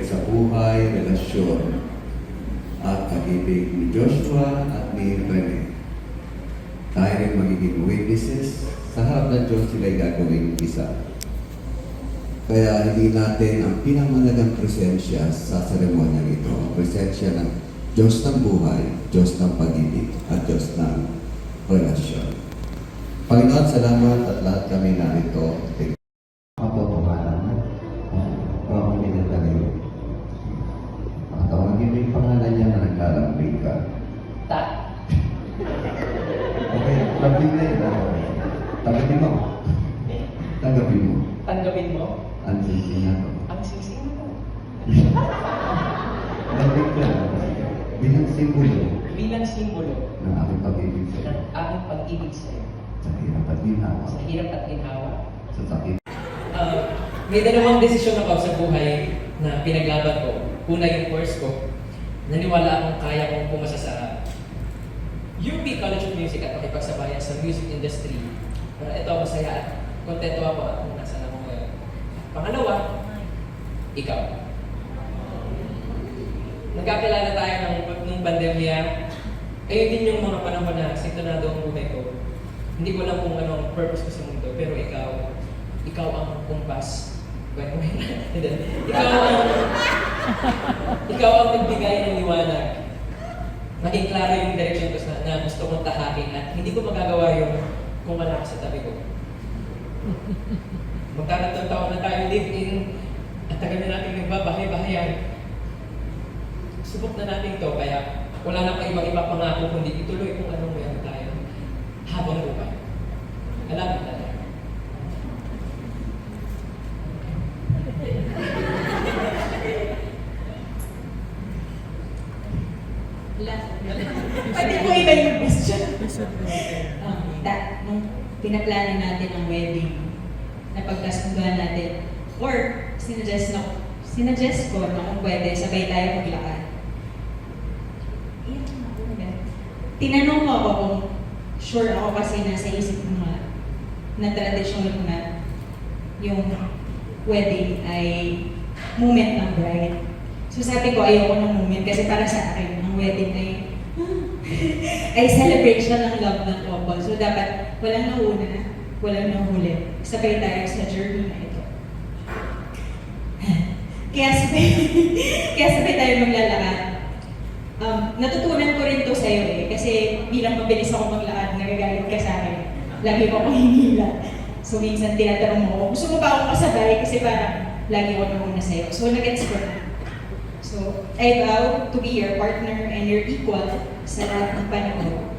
sa buhay, relasyon, at pag-ibig ni Joshua at ni Rene. Tayo rin magiging witnesses. Sa harap ng Diyos sila'y gagawing isa. Kaya hindi natin ang pinamalagang presensya sa seremonyang ito. Ang presensya ng Diyos ng buhay, Diyos ng pag-ibig, at Diyos ng relasyon. Panginoon, salamat at lahat kami narito. Ako pangalan mo. Ako minatalayo. Tawagin mo yung pangalan niya na naglalambing ka. Okay, lambing na yun. Tanggapin mo. Tanggapin mo. Tanggapin mo? Ang sisi niya to. Ang sisi mo. Lambing ka. Bilang simbolo Bilang simbolo ng aking pag-ibig sa'yo. ng aking pag-ibig sa'yo. Sa hirap at ginhawa. Sa hirap at ginhawa. Sa sakit. May dalawang desisyon ako sa buhay na pinaglaban ko. Una yung course ko. Naniwala akong kaya kong pumasa sa UP College of Music at makipagsabayan sa music industry. Pero ito, masaya at kontento ako at nasa na ako ngayon. Pangalawa, ikaw. Nagkakilala tayo nung pandemya. Ayun din yung mga panahon na sintonado ang buhay ko. Hindi ko alam kung anong purpose ko sa mundo, pero ikaw ang kumpas. Ikaw ang nagbigay ng liwanag. Naging klaro yung direction ko na gusto kong tahakin at hindi ko magagawa yung kung wala ka sa tabi ko. Magkakatong taon na tayo live-in at tagal na natin nagbabahay-bahayan. Subok na natin ito, kaya wala na pa ibang-iba pangako kundi ituloy kung anong meron tayo habang buhay. Alam mo na tayo. Pwede po iba yung question. Nung pinaplano natin ang wedding, napagkasunduan natin, or sinuggest ko na kung pwede, sabay tayo maglakad. Tinanong mo ako kung sure ako kasi nasa isip mo nga na tradisyon na yung wedding ay moment ng bride. So sabi ko, ayoko ng moment kasi para sa akin, ang wedding ay celebration ng love ng couple. So dapat walang nauna, walang nahuli. Sabay tayo sa journey na ito. Kaya sabay tayo maglalakad. Natutunan ko rin to sa'yo kasi bilang mabilis ako maglakad, nagagalit ka sa akin. Lagi ko akong hinila. So minsan tinatanong mo ako, gusto mo ba akong kasabay? Kasi parang lagi ako nauna sa'yo. So nag-gets ko na. So, I vow to be your partner and your equal sa lahat ng panahon.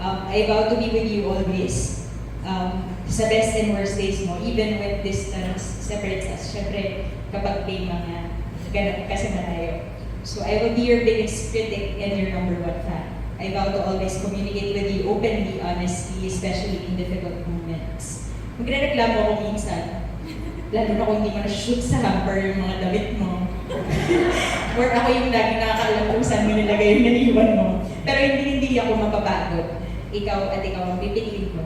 I vow to be with you always. Sa best and worst days mo, even with distance separates us. Siyempre, kapag may mga ganap ka sa malayo. So, I will be your biggest critic and your #1 fan. I vow to always communicate with you openly, honestly, especially in difficult moments. Magre-reklamo ako minsan. Lalo na kung hindi mo na-shoot sa hamper yung mga damit mo. Or ako yung lagi nakakaalam kung saan mo nilagay yung naniwan mo. Pero hindi ako mapapagod. Ikaw at ikaw ang pipiliin ko.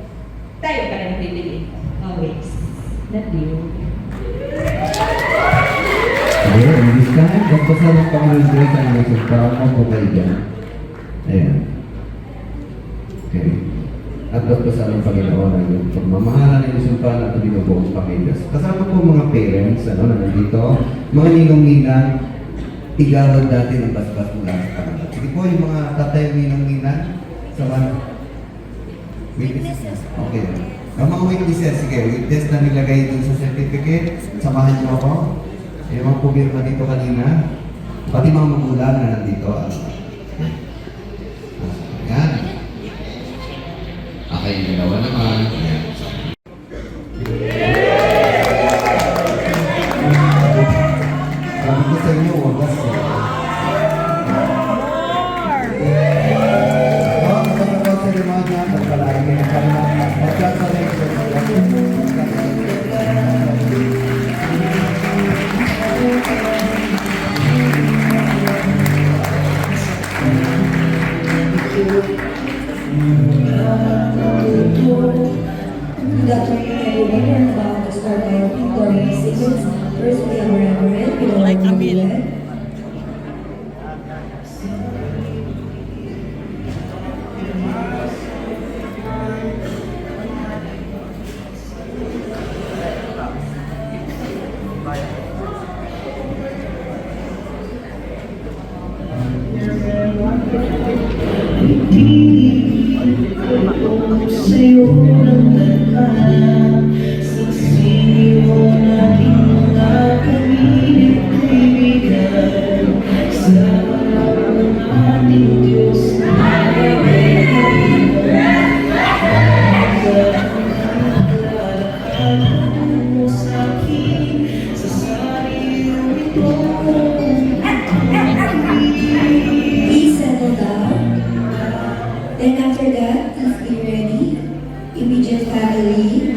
Tayo pa rin ang pipiliin ko. Always. Not you. Ayan, this time, magpasal ng Panginoon Diyos ang resulta mo po kayo dyan. Ayan. Okay. At magpasal ng Panginoon ang yung pagmamahalan ng resulta at binubuong pamilya. Kasama po mga parents, na nandito, mga ninong-ninang, igawad natin ang basbas mula sa kanila. Sige po, yung mga tatay ninong-ninang, sa mga witnesses. Okay. Ang mga witnesses, sige, witness na nilagay dun sa certificate, samahan niyo ako. Yung mga pumirma dito kanina, pati mga magulang na nandito. Ayan. Okay, yung dalawa naman. Ayan. Sabi ko sa inyo, wagas ko. Ang pagkakot sa limanya, pagkalagi kayo ng kalimat, pagkakot Dr. Kennedy, about to start our victory sequence. First, we have Reverend, Like Camille. Sa'yo ng tadhana, saksi mo nating mga kaibigan. Sa harap ng ating Diyos na lalakad mo sa'kin sa sarili ito. Please settle down. Then after that, please be ready. Immediate family,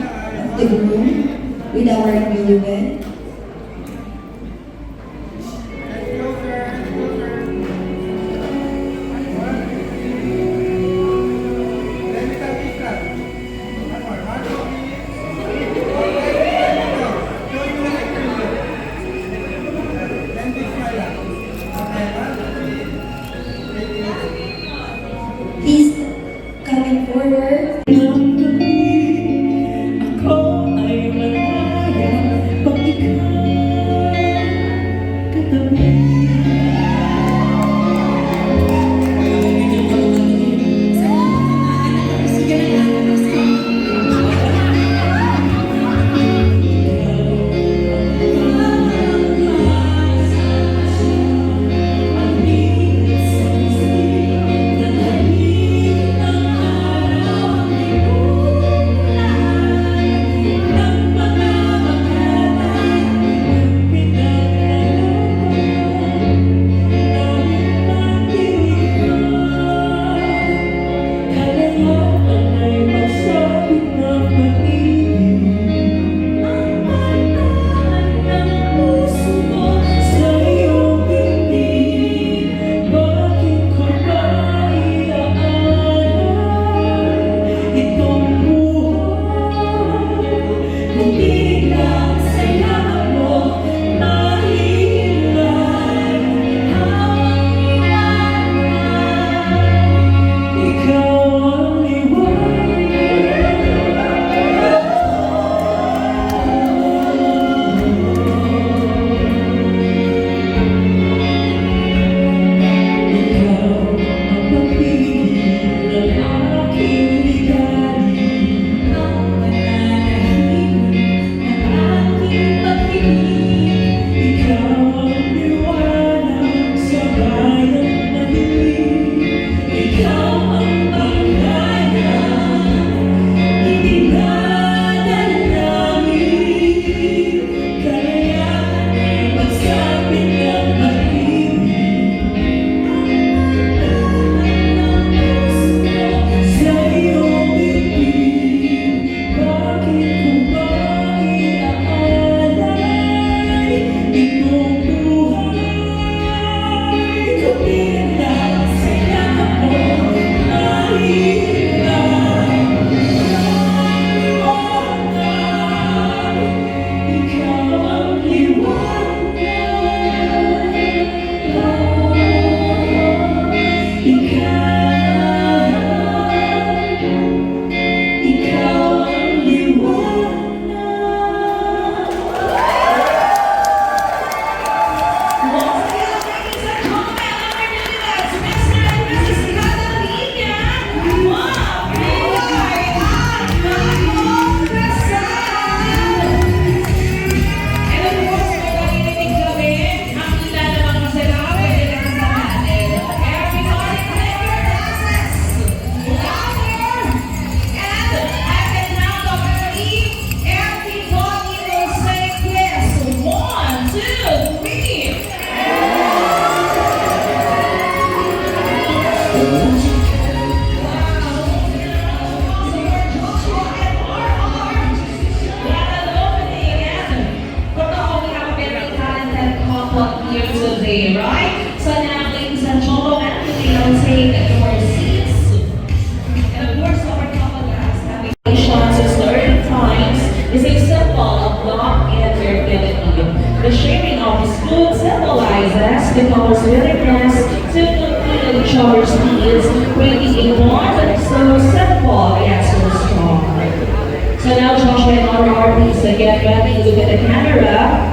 So get ready, look at the camera.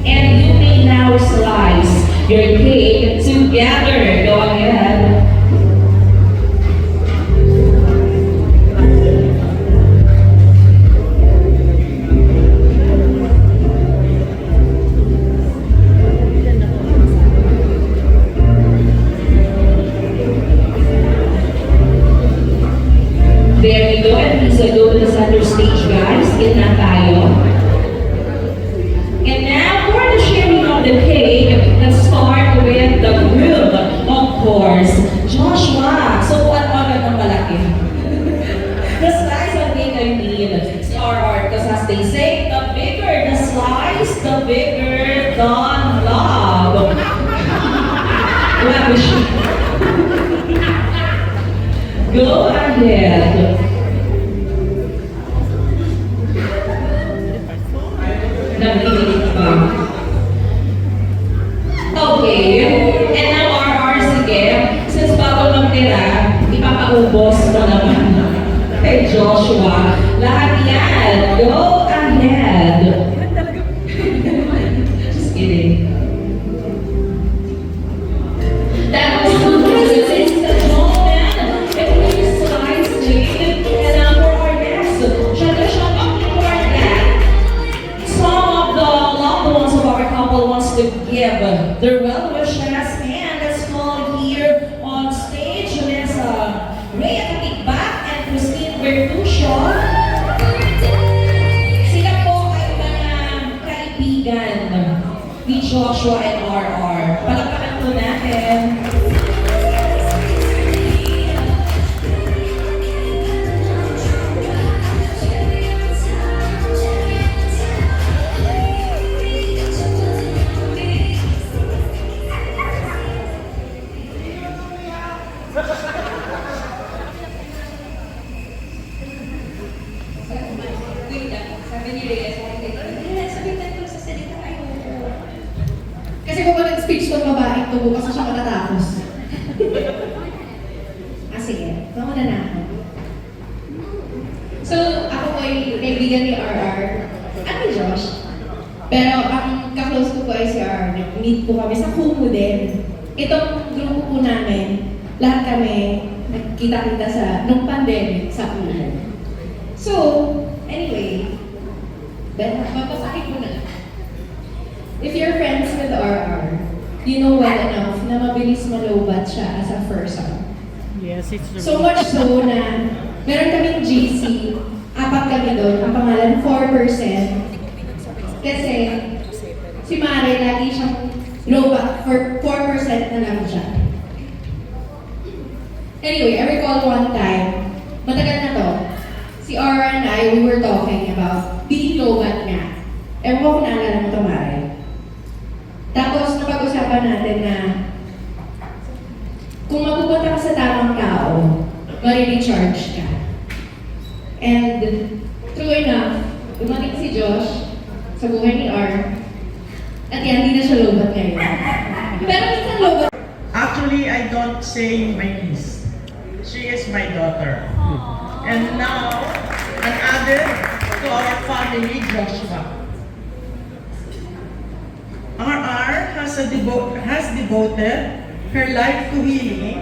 And you may now slice your cake together. Go ahead. There you go, and please go to the center stage, guys. Get na tayo. And now, for the sharing of the cake, let's start with the groom, of course, Joshua. So, what agad ng malaki? The slice of cake I need. Si RR, because as they say, the bigger the slice, the bigger the love. Lavish. Go ahead. Naglilit pa. Okay. And now RR, sige. Since bago magtira, ipapaubos mo naman kay Joshua. Lahat yan. Go ahead. Just kidding. That was so good. Ladies and gentlemen, it really slice Jade. And now for our next tradition of that, some of the loved ones of our couple wants to give their well wishes, and let's call here on stage Miss Rhea Katikbak and Christine Bertuccio. Sila po ay mga kaibigan ni Joshua and RR. Palakpakan po natin. Sabi ni Rhea, sabitan ko sa salita ay Kasi kung nag-speech tong babaeng to, bukas na siya matatapos. Sige. Mauna na ako. So, ako po ay kaibigan ni RR at ni Josh. Pero ang kaklose ko po ay si RR. Nag-meet po kami sa Kumu din. Itong grupo po namin, lahat kami nagkita-kita sa, nung pandemic, sa Kumu. So, anyway, mapasahin ko na. If you're friends with RR, you know well enough na mabilis malobat siya as a person. Yes, it's true. So much so na meron kaming GC, apat kami doon, ang pangalan 4%. Kasi si Mare lagi siyang lobat for 4% na lang siya. Anyway, I recall one time, matagal na to, si RR and I, we were talking about being lobat nga. Ewan ko kung naalala mo to, Mare. Tapos napag-usapan natin na kung mapupunta ka sa tamang tao, marirecharge ka. And true enough, dumating si Josh sa buhay ni R. At yan, hindi na siya lobat ngayon. Pero minsan lobat. Actually, I don't say my niece. She is my daughter. And now, an added to our family, Joshua. RR has devoted her life to healing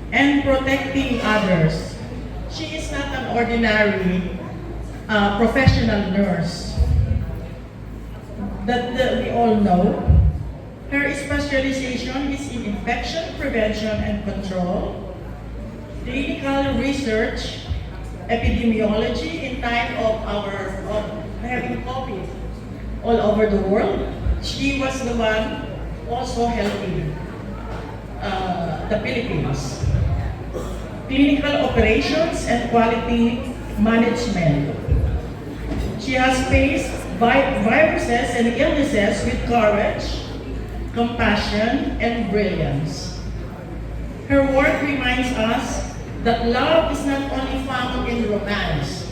and protecting others. She is not an ordinary professional nurse that we all know. Her specialization is in infection prevention and control, clinical research, epidemiology in time of having COVID all over the world. She was the one also helping the Philippines. Clinical operations and quality management. She has faced viruses and illnesses with courage, compassion, and brilliance. Her work reminds us that love is not only found in romance,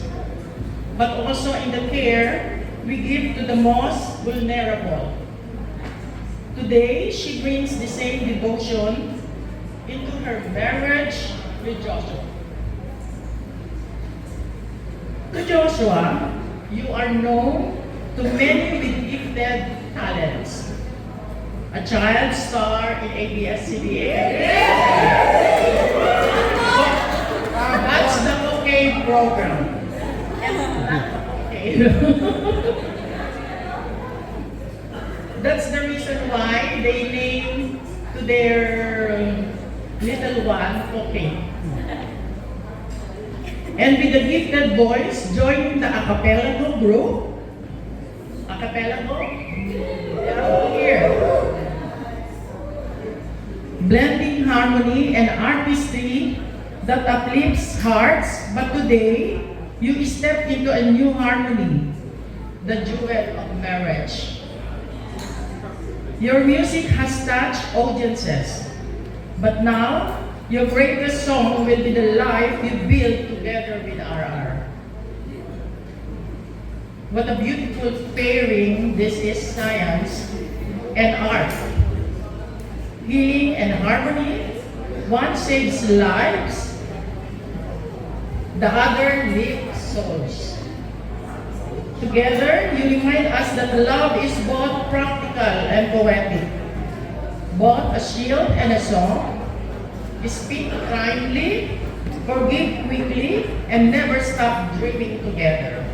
but also in the care we give to the most vulnerable. Today, she brings the same devotion into her marriage with Joshua. To Joshua, you are known to many with gifted talents. A child star in ABS-CBN. That's the OK program. Okay. That's the reason why they named to their little one OK. And with the gifted voice, join the a cappella group. A cappella group? They're all here. Blending harmony and artistry that uplifts hearts, but today, you step into a new harmony, the jewel of marriage. Your music has touched audiences, but now, your greatest song will be the life you build together with RR. What a beautiful pairing this is, science and art. Healing and harmony, one saves lives, the other lifts souls. Together, you remind us that love is both practical and poetic, both a shield and a song. Speak kindly, forgive quickly, and never stop dreaming together.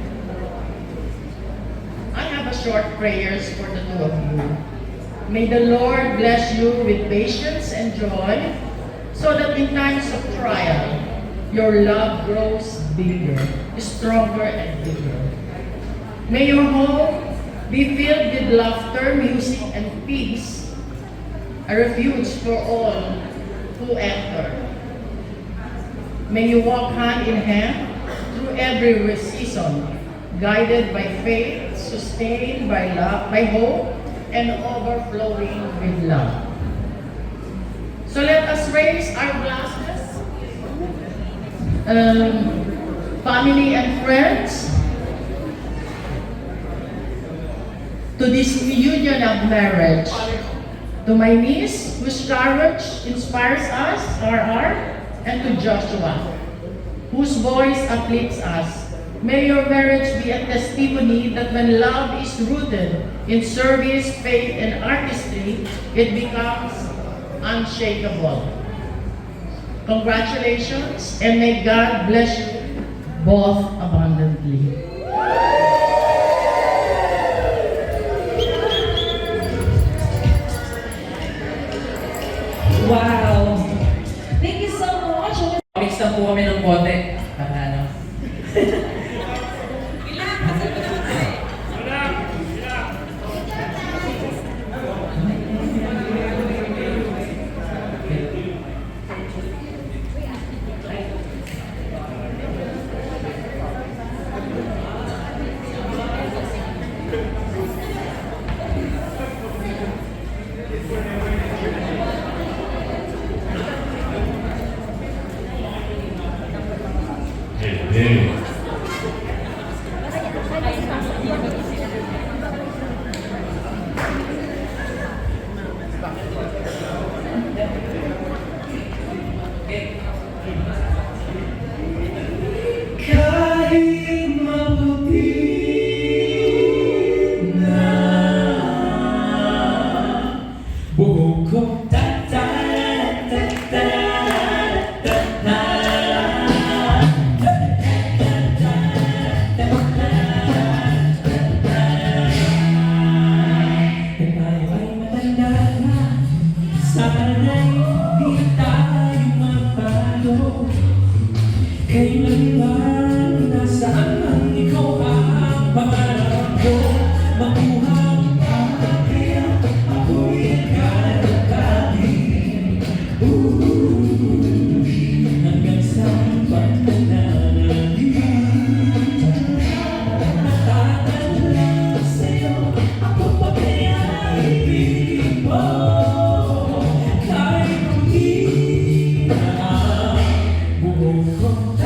I have a short prayers for the two of you. May the Lord bless you with patience and joy, so that in times of trial, your love grows bigger, stronger, and bigger. May your home be filled with laughter, music, and peace, a refuge for all who enter. May you walk hand in hand through every season, guided by faith, sustained by love, by hope, and overflowing with love. So let us raise our glasses, family and friends, to this reunion of marriage. To my niece, whose courage inspires us, RR, and to Joshua, whose voice uplifts us. May your marriage be a testimony that when love is rooted in service, faith, and artistry, it becomes unshakable. Congratulations, and may God bless you both abundantly. Wow! Thank you so much. Mix lang po kami ng bote. Para ano. Kahit mabuti na buhok ko tayo ay matanda na, sana'y di tayo magbago. Kailanman nasaan man ikaw ang pangarap ko, makuha ang akin, ako'y kalakanin. Hanggang sa pagtanananin, natatala sa'yo, ako pa kaya ibigin mo. Kahit hindi na ang buhok ko,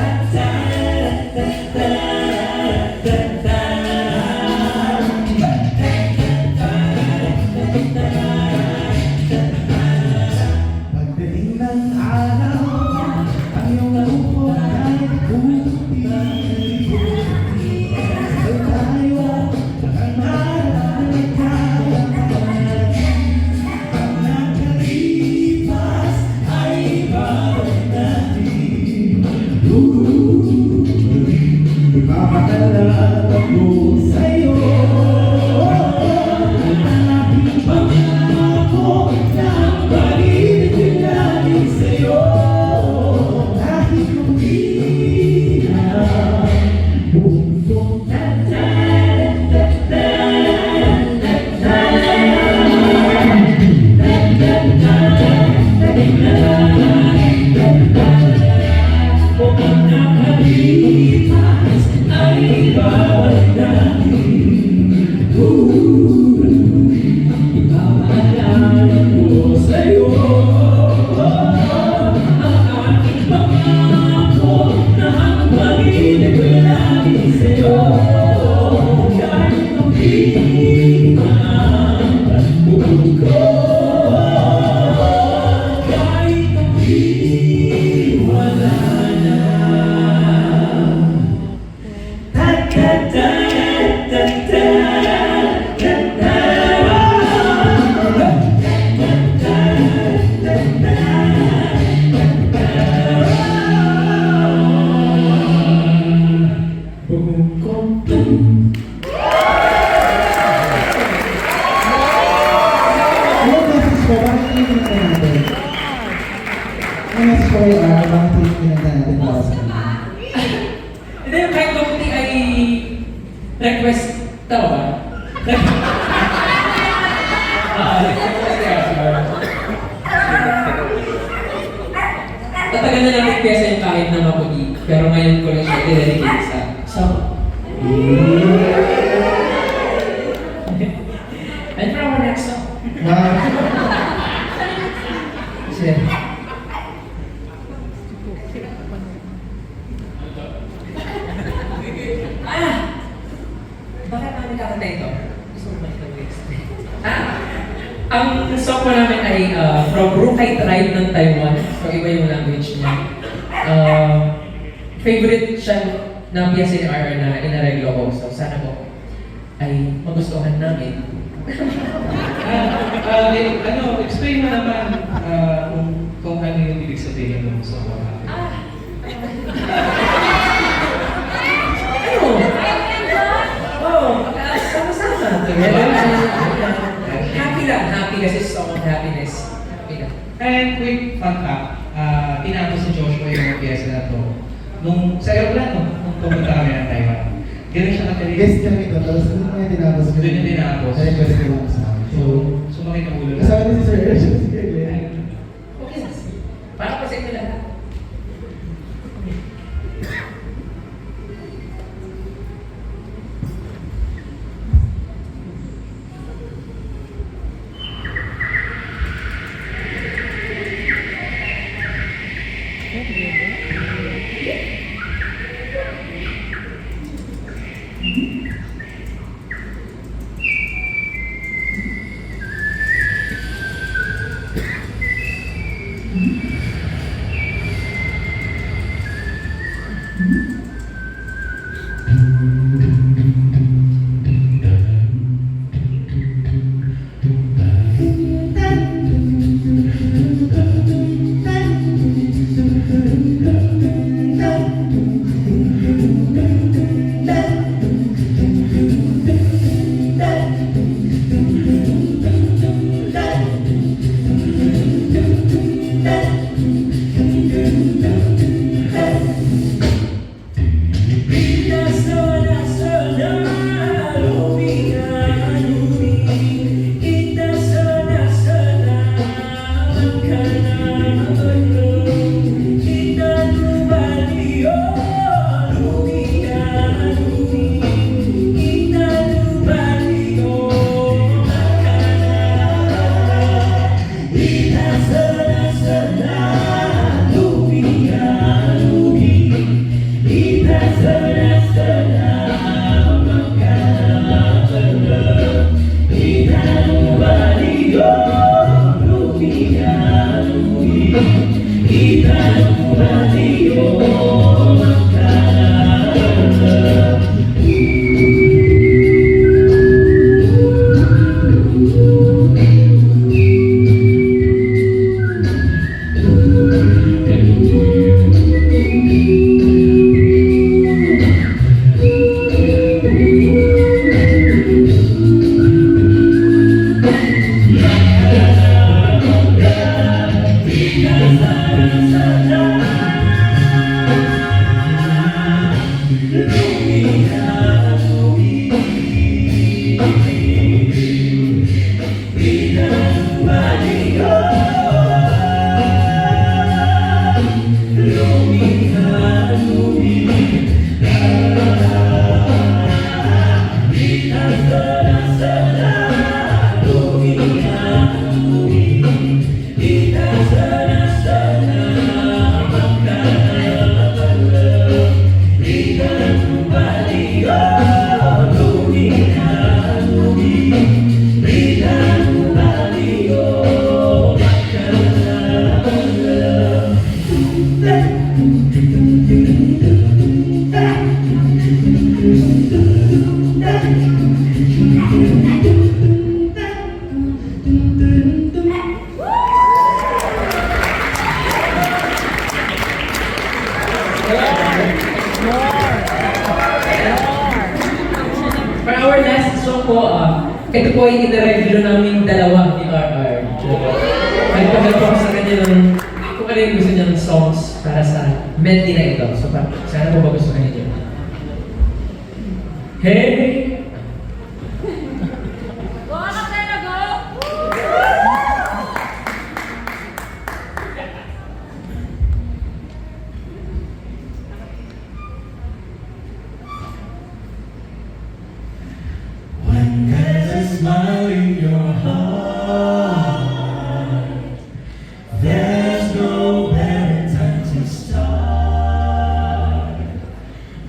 yung kinanta natin? Ano message ko kayo, bakit yung kinanta natin para sa kanila? Hindi, yung kahit Dopti ay request, tama ba? Request ni Asmar. Tatagal na natin piyesa yung kahit na maputi, pero ngayon ko lang siya dedicate sa summer. And for our next song. Wow. Shit. Bakit namin kakanta ito? Gusto mo ba ito ang song po namin ay from Rukai Tribe ng Taiwan. So iba yung language niya. Favorite siya na piyesa ni RR na inareglo ko. So sana po ay magustuhan namin. Explain mo naman kung ano yung ibig sabihin ng sa mga. Ano? Oh, sama-sama. Happy lang. Happy kasi song of happiness. Happy lang. And quick fun fact, tinapos si Joshua yung piyesa na to. Nung sa aeroplano, nung pumunta kami ng Taiwan. Ganun siya nakalimutan. Guest kami ito, tapos doon na tinapos ko. Doon yung tinapos. Dahil guest ko lang sa amin. So, sumakit ang ulo Kasama ni Sir Erjo, si Glenn. Okay lang. Para pa sa inyo lahat. For our last song po, ito po ay ina-review namin dalawa ni RR. Nagpagal po ako sa kanya ng kung ano yung gusto niyang songs para sa medley na ito. So, sana po magustuhan niyo. Hey! When there's a smile in your heart, there's no better time to start.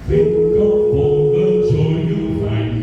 Think of all the joy you find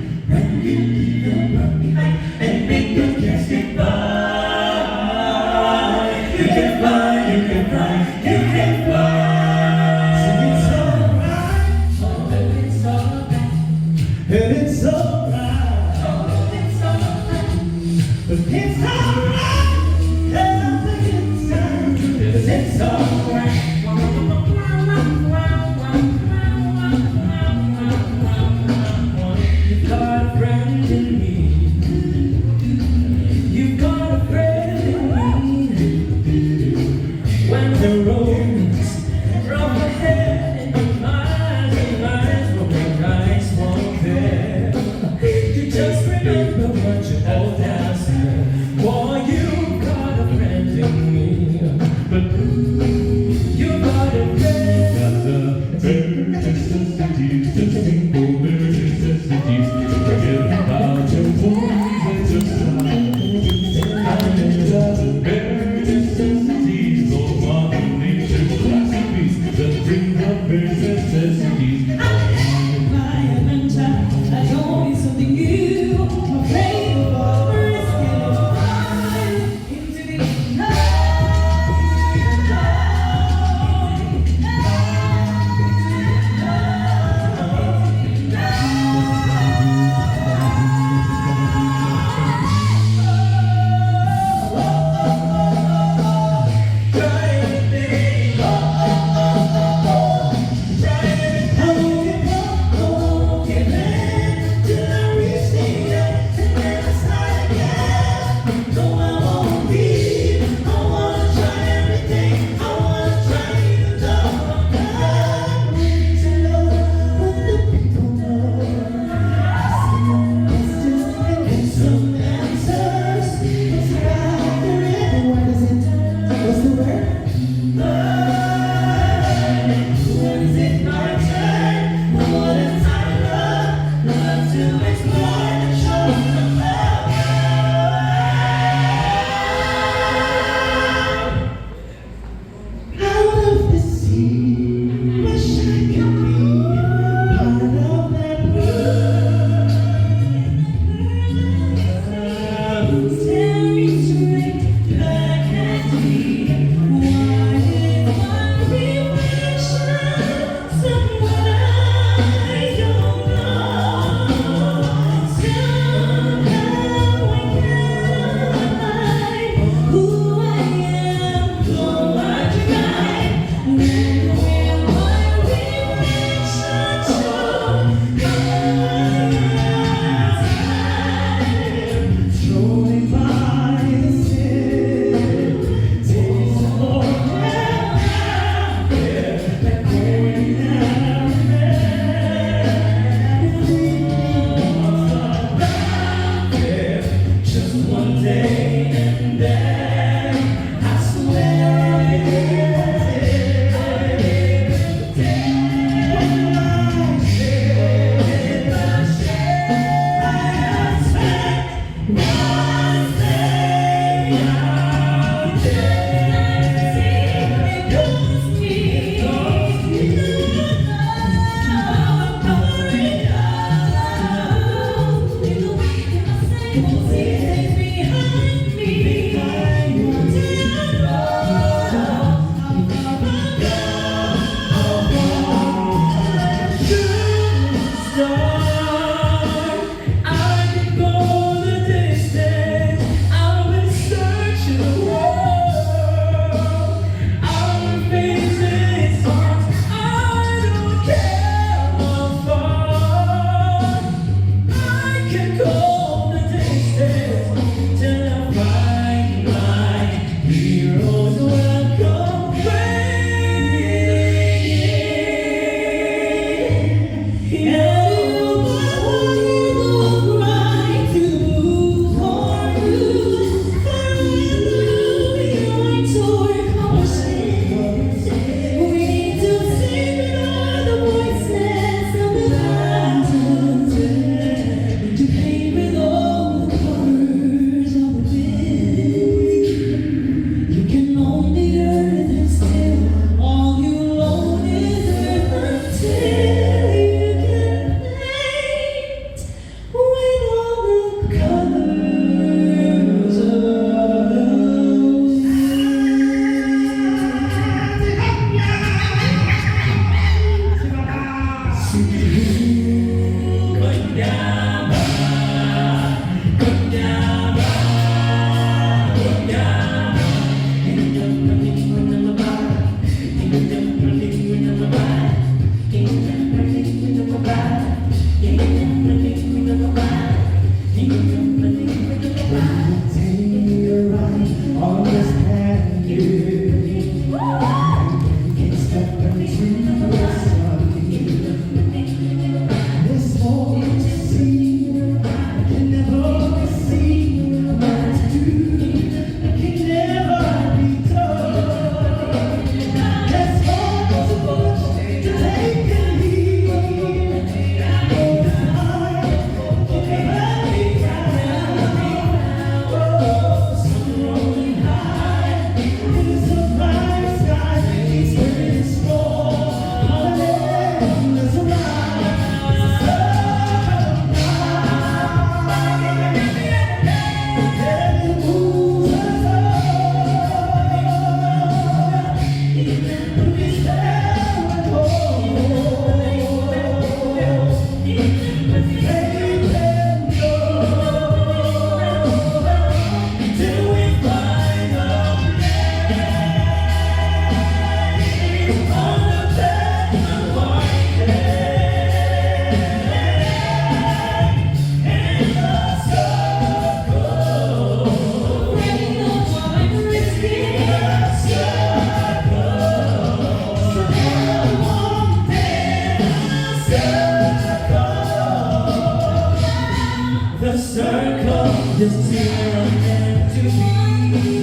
The circle is where I'm meant to be.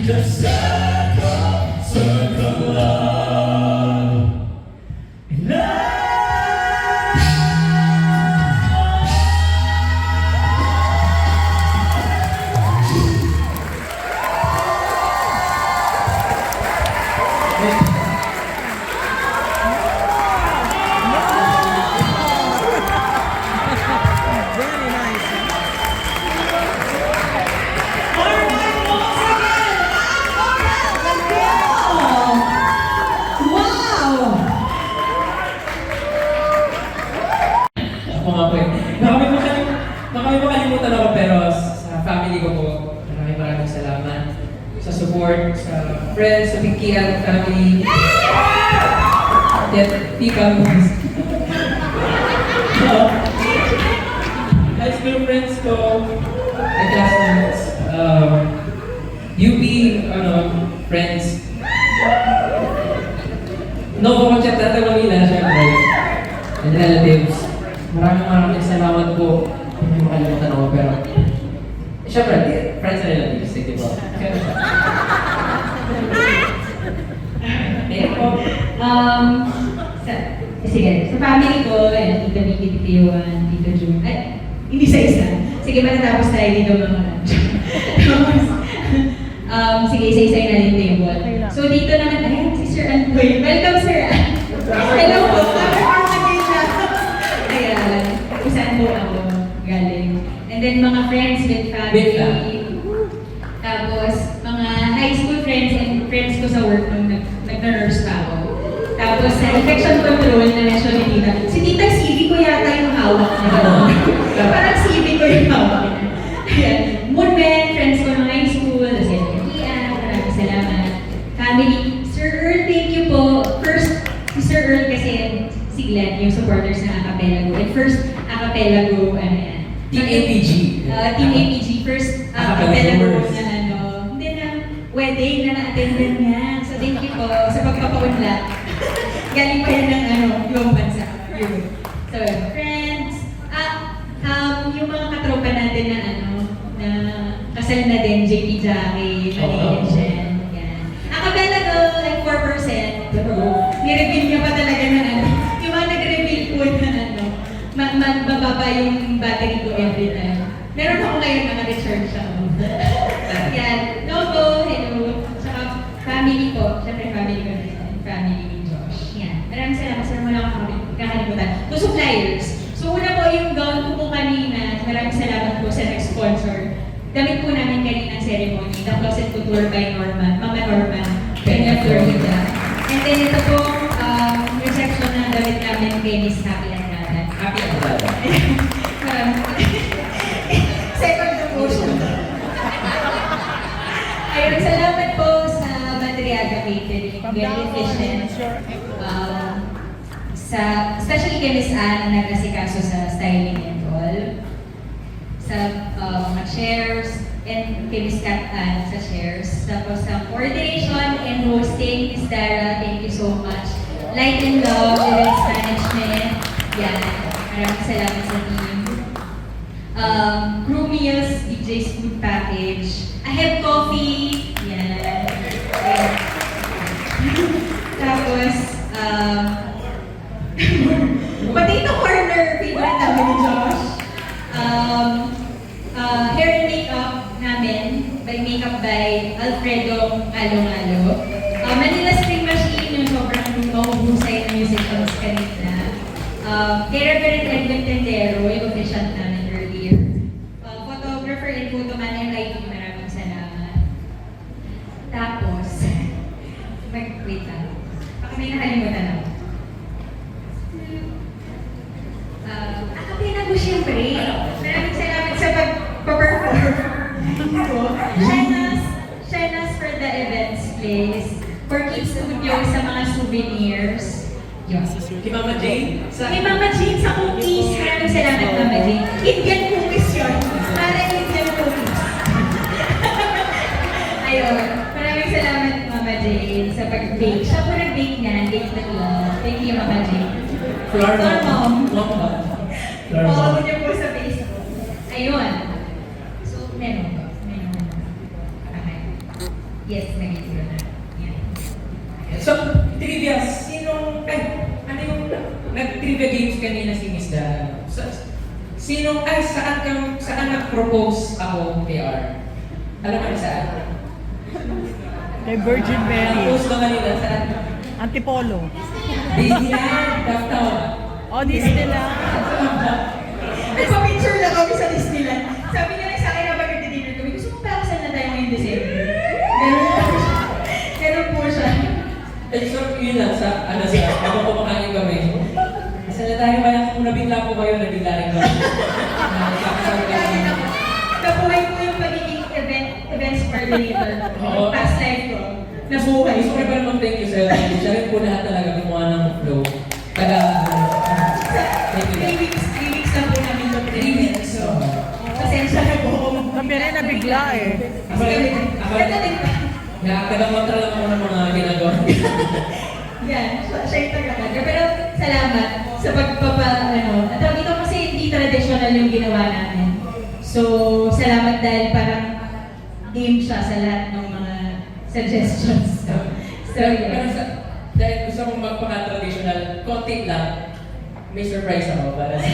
The circle of love. Ako nga po eh. Baka may makalimutan ako pero sa family ko po, maraming salamat sa support, sa friends, sa Pikian family. Yet, Pika moves. High school friends ko, my classmates, UP, friends. Novo Conchatata Manila, syempre. And relatives. Maraming salamat po. Hindi makalimutan ako pero syempre, friends and relatives, di ba? Sige, sa family ko, Tita Vicky, Tita Yuan, Tita June, ay, hindi sa isa. Sige, matatapos tayo dito mga sige, isa-isa na yung table. So dito naman, ayan, si Sir Antoy. Welcome, Sir Antoy. Hello po. Ayan, kung saan po ako galing. And then mga friends with family. Tapos, mga high school friends and friends ko sa work nung nag-nurse pa ako. Tapos sa infection control na mention ni Tita. Si Tita CV ko yata yung hawak niya. Parang CV ko yung hawak niya. Ayan. Moonmen, friends ko nung high school. Tapos yan, maraming salamat. Family. Sir Earl, thank you po. First, si Sir Earl kasi si Glenn, yung supporters ng Acapella Go. And first, Acapella Go, ano yan? Team APG. Team APG. First, Acapella Go na hindi na, wedding na na-attendan niya. So thank you po sa pagpapaunlak. Galing pa yan ng yung bansa. So, friends, yung mga katropa natin na na kasal na din, JP Jackie, Manny Jen, yan. Acapella Go, like 4%. Ni-reveal niya pa talaga na yung mga nag-reveal po na mababa yung battery ko every time. Meron ako ngayon naka-recharge ako. Yan. Logo, hello. Saka family ko. Siyempre family ko rin. Family ni Josh. Yan. Maraming salamat sa mga kakalimutan. To suppliers. So una po yung gown ko po kanina. Maraming salamat po sa nag-sponsor. Damit po namin kaninang ceremony. The Closet Couture by Norman. Mama Norman. Kanya Florida. And then ito po, reception na damit namin kay Miss Happy Andrada. Happy Andrada. Second devotion. Ayun, salamat po sa Madriaga Catering. Very efficient. Especially kay Miss Anne na nag-asikaso sa styling and all. Sa mga chairs, and kay Miss Kat Anne sa chairs. Tapos sa coordination and hosting, Miss Dara, thank you so much. Light and Love, events management. Yan, maraming salamat sa team. Crew meals, DJ's food package. I have coffee. Yan. Ayan. Tapos, potato corner, favorite namin ni Josh. Hair and makeup namin, by Alfredo Along-Alo. Manila Spring Machine, yung sobrang mahuhusay na musicians kanina. Kay Reverend Edwin Tendero, yung official namin earlier. Photographer and photo man and lighting, maraming salamat. Tapos, wait lang. Baka may nakalimutan ako. Kapina ko siyempre. Maraming salamat sa pag-perform. Shenas for the events place. For Kids Studio sa mga souvenirs. Yun. Kay Mama Jane, Kay Mama Jane sa cookies. Maraming salamat, Mama Jane. Indian cookies yun. Para Indian cookies. Ayun. Maraming salamat, Mama Jane, sa pag-bake. Siya po nag-bake niyan. Bake with love. Thank you, Mama Jane. Floor Mom. Follow Mom. niyo po sa Facebook. Ayun. So, meron ba? Okay. Yes, nag-ito na. Yan. So, trivia, ano yung nag-trivia games kanina si Miss Dara? Saan nag-propose ako kay R? Alam mo saan? Kay Virgin Mary. Nag-post ba kanina saan? Antipolo. Disneyland, downtown. O, Disneyland. Nagpa-picture na kami sa Disneyland. Sabi niya lang sa akin habang nagdi-dinner kami, gusto mo pakasal na tayo ngayong December? Ganun po siya. Eh, so, yun lang, habang kumakain kami. Kasi na tayo ba kung nabigla po kayo, nabigla rin kami. Nabuhay ko yung pagiging events coordinator. Oo. Past life ko. Nabuhay Gusto ko. ko naman mag-thank you sir. Siya rin po lahat talaga gumawa ng flow. Thank you. 3 weeks na po namin ito. 3 weeks. So, Pasensya na po. Kami rin nabigla eh. Nakakalamantra lang ako ng mga ginagawa. Yan, siya yung taga-taga. Pero salamat sa at dito kasi hindi traditional yung ginawa namin. So, salamat dahil parang game siya sa lahat ng mga suggestions. So, Pero yeah. dahil gusto kong magpaka-traditional, konti lang, may surprise ako para sa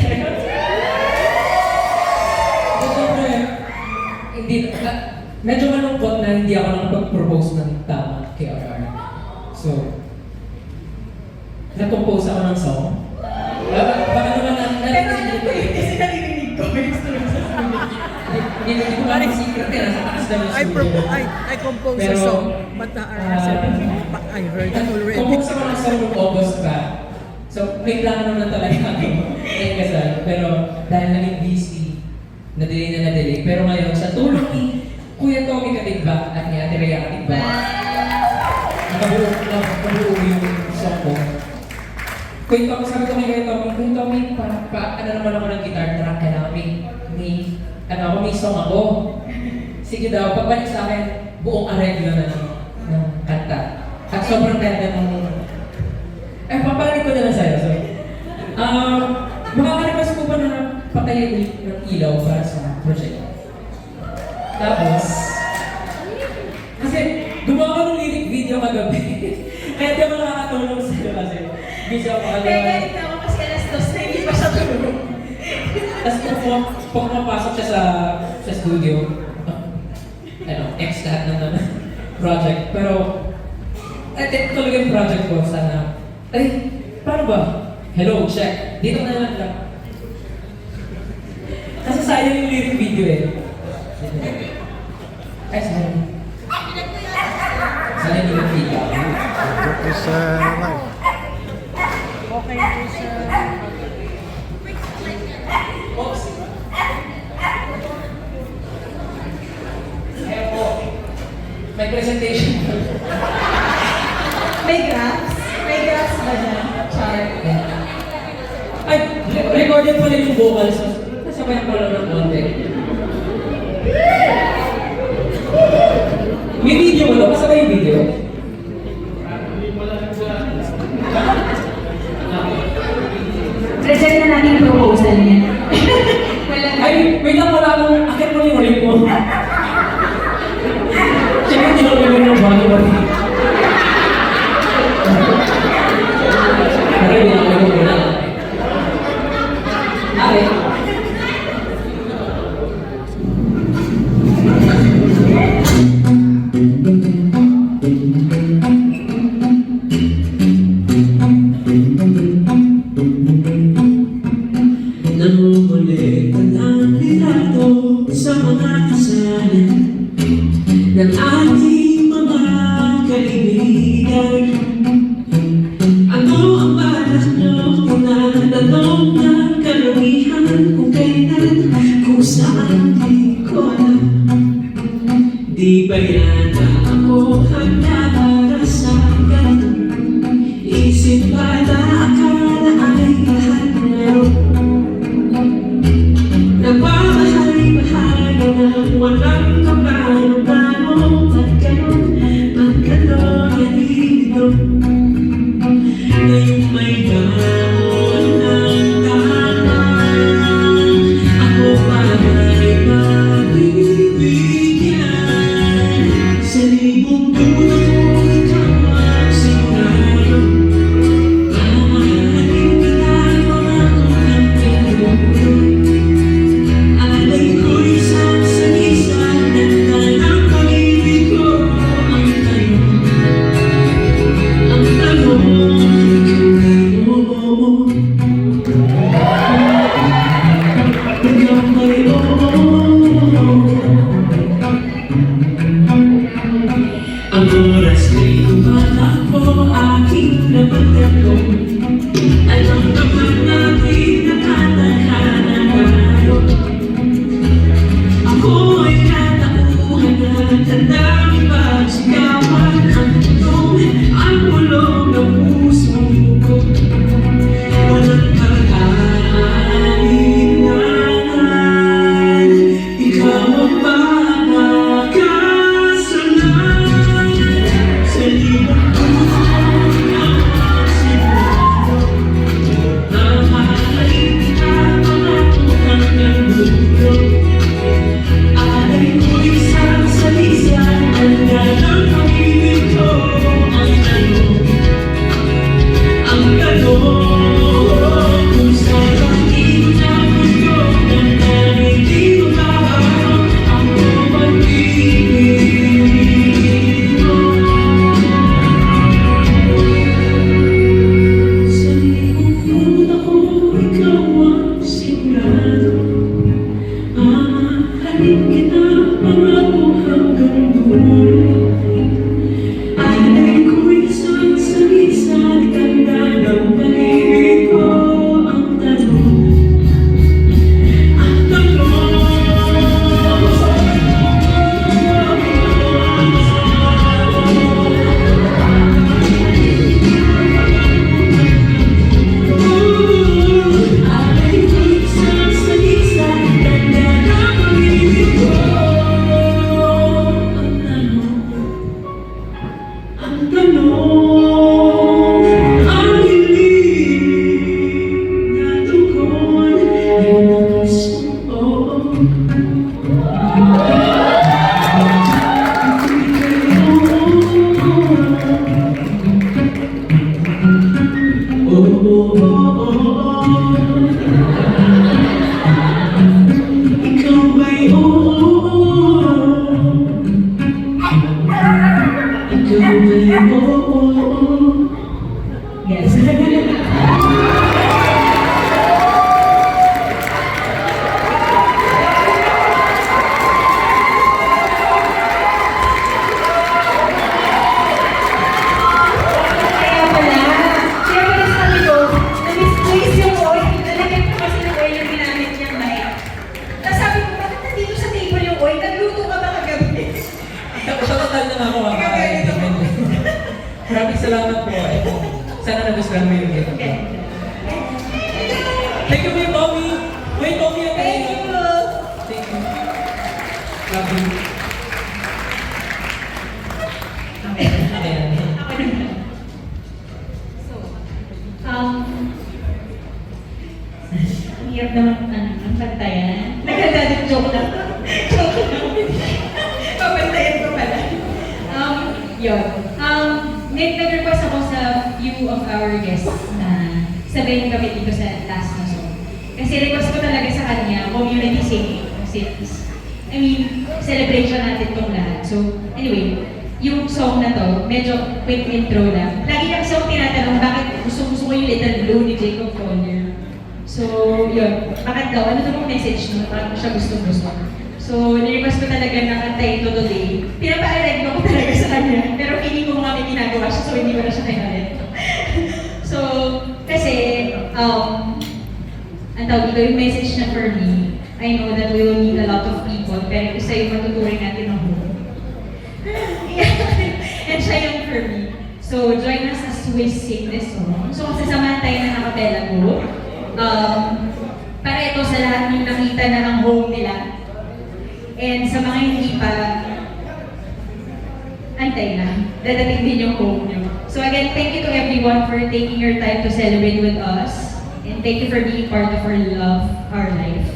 Siyempre, medyo malungkot na hindi ako nakapag-propose ng tama kay RR. So, nag-compose ako ng song. Baka naman Pero alam ko yun kasi naririnig ko. May gusto lang sa Hindi ko parang secret eh, nasa taas na yung studio. I composed Pero, a song, but the I heard it already. Compose ako ng song noong August pa. So, may plano na talaga ako ng kasal. Pero dahil naging busy, na-delay. Pero ngayon, sa tulong ni Kuya Tommy Katigba at ni Ate Rhea Katigba, nakabuo yung song ko. Kuya Tommy, sabi ko kay Kuya Tommy, ano naman ako ng guitar track, kailangan may song ako. Sige daw, pagbalik sa akin, buong areglo na ng kanta. At sobrang ganda ng... paparinig ko na lang sa'yo. So, makakalipas ko ba na patayin ng ilaw para sa project? Tapos, kasi gumawa ko ng lyric video kagabi. Kaya di ako nakakatulong sa'yo kasi busy ako Kaya kagabi. galit na ako kasi alas 2 na hindi pa siya tulog. Tapos kung pumapasok siya sa studio, X lahat ng project. Pero, ito talaga yung project ko, sana, paano ba? Hello, check. Dito na lang. Kasi sayang yung lyric video eh. Sayang. Sayang yung lyric video. It's live. Okay, sir. Oops. Kaya po, May presentation. May graphs? May graphs ba dyan? Chart? Ay, recorded pala yung vocals. Nasabayan ko lang ng konti. May video mo, pasabay yung video. Present na natin yung proposal niya. Wala na. Ay, wait lang, wala akong akit mo yung ring mo. Siyempre, hindi ko yung ng body. Okay, hindi ako yung muna. Okay. Nangungulit ang litrato sa mga kasalan ng ating mga kaibigan. Ano ang balak nyo? Tinatanong ng karamihan kung kailan, kung saan, di ko alam. Di ba yata ako handa para sa ganito? Isip ba na akala ay lahat meron? Nagmamahal-mahal ng walang kapano-pano. At ganon yan dito. Ngayong may dahon ng tahanan, ako pa ay mabibigyan. Sa libong dulo ko, ikaw ang sigurado. Mamahalin kita, pangako ng pinuno. Alay ko'y sasagisan at ng pag-ibig ko ang tanong. Ang tanong, ikaw may oo. Ang oras ay tumatakbo, aking napagtanong. Alam naman natin nakatadhana tayo. Ako ay natauhan na ang daming pagsigawan. Ang totoo ang bulong ng puso ko. Walang pag-aalinlangan, ikaw ang pamakasalan. Sa libong puso ng siguro, mamahalin kita, pangako hanggang dulo. Alay ko'y sasalisa ng Shoutout na ako mga Maraming salamat po. Sana nagustuhan mo yung gift ko. Thank you, Kuya Tommy. Kuya Tommy, ang Thank you! Thank you. Love you. Ayan. Ako naman. Ang hirap naman ang pantayan. Nagkadadik joke lang. Joke lang. Papantayan ko pala. Yun. Nag-request ako sa few of our guests na sabihin kami dito sa last na song. Kasi request ko talaga sa kanya, community singing. Since, I mean, celebration natin itong lahat. So, anyway, yung song na to, medyo quick intro lang. Lagi na kasi ako tinatanong, bakit gusto ko yung Little Blue ni Jacob Collier. So, yun. Bakit daw? Ano daw yung message nun? Parang siya gusto. So, nirequest ko talaga na kanta ito today. Pinapaalag ko talaga sa kanya. Pero feeling ko mga may ginagawa siya, so hindi ko na siya kinalit. So, kasi, ang tawag dito, yung message na for me, I know that we will meet a lot of people, pero isa yung matuturing natin ng home. And siya yung for me. So, join us as we sing this song. So, sasamahan tayo ng acapella group. Para ito sa lahat ng nakita na ang home nila. And sa mga hindi pa, antay lang. Dadating din yung home nyo. So again, thank you to everyone for taking your time to celebrate with us. And thank you for being part of our love, our life.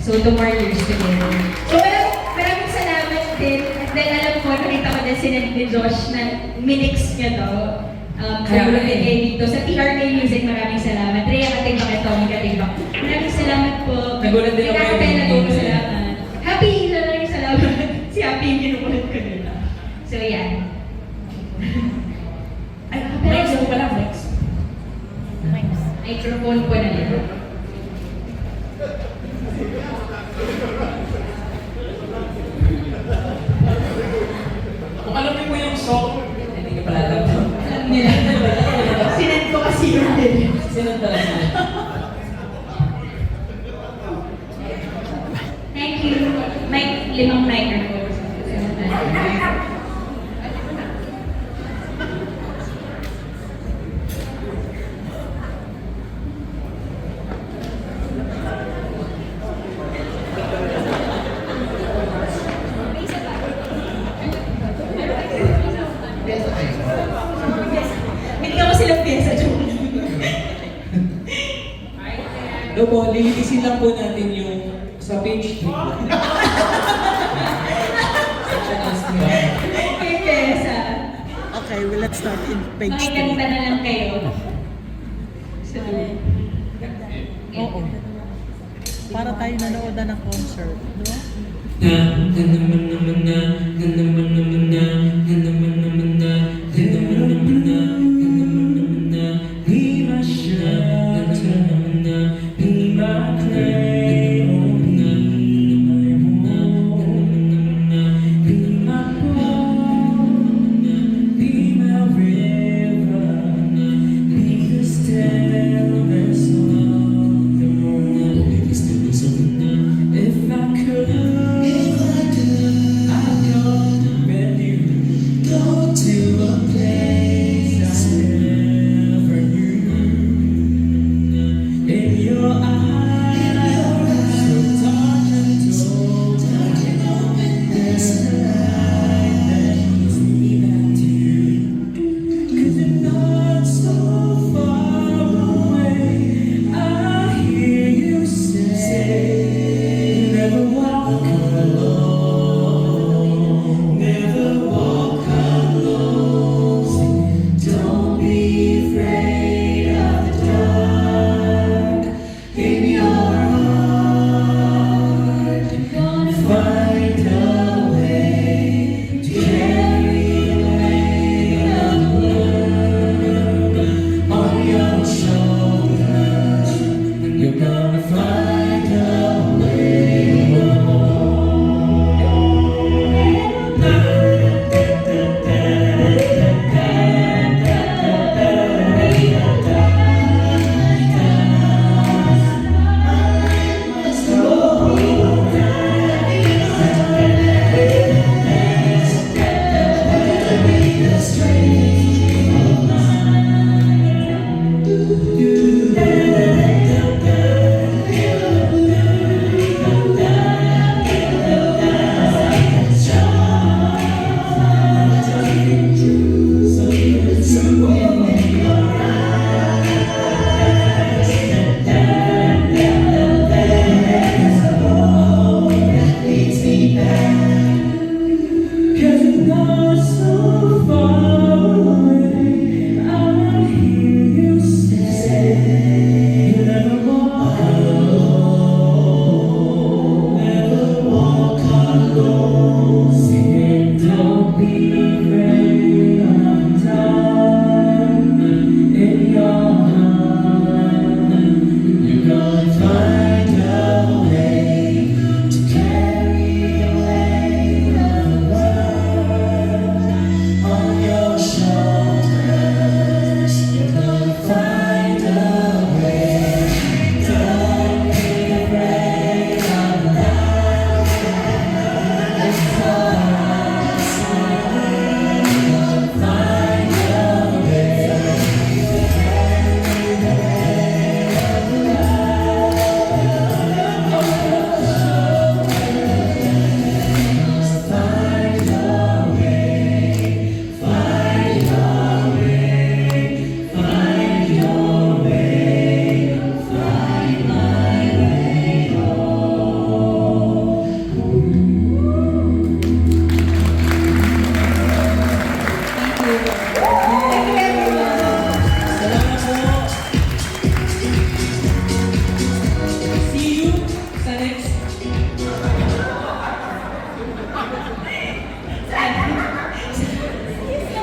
So to more years together. So maraming salamat din. And then alam ko, nakita ko din sinend ni Josh na minix niya to. Kaya dito sa TRK Music, maraming salamat. Rhea Katigbak at Tommy Katigbak. Maraming salamat po. Nagulat din ako yung Kakapela po, video. salamat. Happy na lang yung salamat. Si Happy yung kinukulit ko nila. So yan. Ay, Next po pala, next. microphone po na nila. Kung alam niyo po yung song, hindi ka pala alam. Alam nila. Sinend ko kasi yung din. Sino talaga? Thank you. May 5 microphones. Binigyan ko silang pyesa, joke lang. No po, lilitisin lang po natin yung sa page 3. Section is May pyesa. Okay, well, let's start in page Makikanta 3. na lang kayo. Sa dulo. Oo. Para tayo nanood na ng concert, no? If I could, I'd go to bed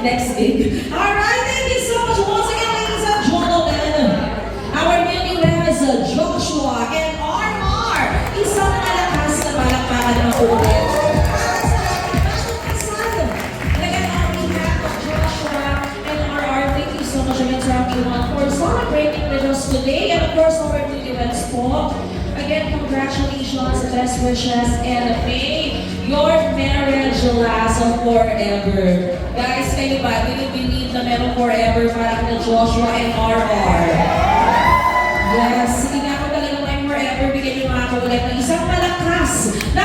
next week. Alright, thank you so much once again, ladies and gentlemen. Our newlyweds, Joshua and RR. Isang malakas na palakpakan ng ulit. Thank you so much again to everyone for celebrating with us today, and of course our newlyweds po. Again, congratulations, best wishes, and may your marriage last forever. Guys, kayo ba? Do you believe na meron forever para kina Joshua and RR? Yes, sige nga po talaga may forever. Bigyan niyo mga kaulit ng isang malakas na